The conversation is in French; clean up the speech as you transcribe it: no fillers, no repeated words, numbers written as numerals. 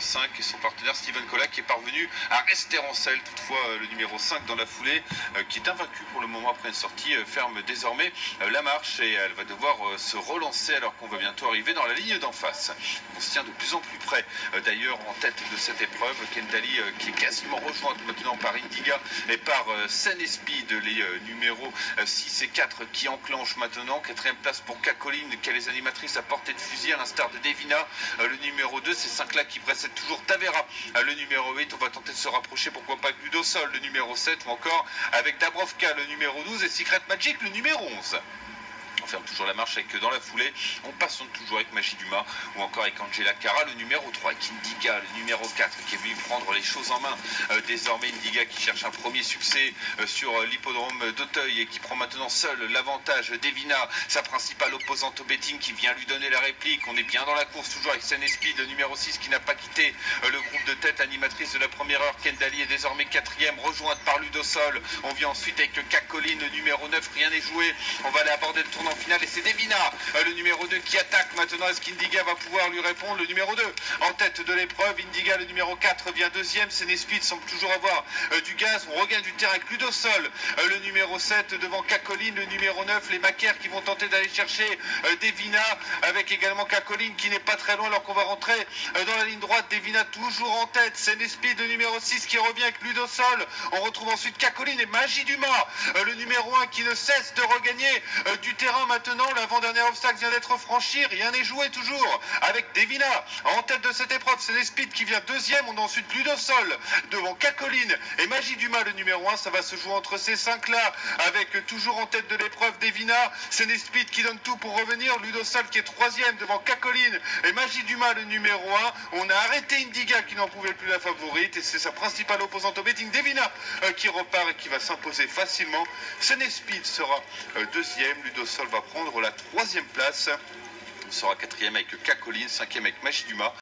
5 et son partenaire Steven Kola qui est parvenu à rester en selle. Toutefois, le numéro 5 dans la foulée, qui est invaincu pour le moment après une sortie, ferme désormais la marche et elle va devoir se relancer alors qu'on va bientôt arriver dans la ligne d'en face. On se tient de plus en plus près d'ailleurs en tête de cette épreuve. Kendali qui est quasiment rejointe maintenant par Indiga et par Sen Speed, les numéros 6 et 4 qui enclenchent maintenant. Quatrième place pour Kakoline qui a les animatrices à portée de fusil à l'instar de Devina. Le numéro 2, ces 5 là qui précèdent toujours Tavera. Le numéro 8, on va tenter de se rapprocher, pourquoi pas avec Ludosol, le numéro 7 ou encore avec Dabrovka, le numéro 12 et Secret Magic, le numéro 11. On ferme toujours la marche avec dans la foulée. On passe toujours avec Magie Dumas ou encore avec Angela Cara, le numéro 3 avec Indiga, le numéro 4 qui est venu prendre les choses en main. Désormais Indiga qui cherche un premier succès sur l'hippodrome d'Auteuil et qui prend maintenant seul l'avantage. Devina, sa principale opposante au betting qui vient lui donner la réplique. On est bien dans la course toujours avec Sen Speed, le numéro 6 qui n'a pas quitté le groupe de tête, animatrice de la première heure. Kendali est désormais 4e, rejointe par Ludosol. On vient ensuite avec Kakoline, le numéro 9, rien n'est joué. On va aller aborder le tournant finale et c'est Devina, le numéro 2 qui attaque maintenant. Est-ce qu'Indiga va pouvoir lui répondre? Le numéro 2 en tête de l'épreuve. Indiga, le numéro 4, vient 2e. Sen Speed semble toujours avoir du gaz. On regagne du terrain avec Ludosol, le numéro 7 devant Kakoline, le numéro 9. Les Macaires qui vont tenter d'aller chercher Devina avec également Kakoline qui n'est pas très loin alors qu'on va rentrer dans la ligne droite. Devina toujours en tête. Sen Speed, le numéro 6 qui revient avec Ludosol. On retrouve ensuite Kakoline et Magie Dumas, le numéro 1 qui ne cesse de regagner du terrain. Maintenant, l'avant-dernier obstacle vient d'être franchi, rien n'est joué toujours avec Devina en tête de cette épreuve. C'est Speed qui vient 2e, on a ensuite Ludosol devant Kakoline et Magie Dumas, le numéro 1. Ça va se jouer entre ces 5 là avec toujours en tête de l'épreuve Devina, c'est Speed qui donne tout pour revenir, Ludosol qui est 3e devant Kakoline et Magie Dumas, le numéro 1. On a arrêté Indiga qui n'en pouvait plus la favorite et c'est sa principale opposante au betting, Devina, qui repart et qui va s'imposer facilement. C'est Speed sera 2e, Ludosol va prendre la 3e place. On sera 4e avec Kakoline, 5e avec Magie Dumas.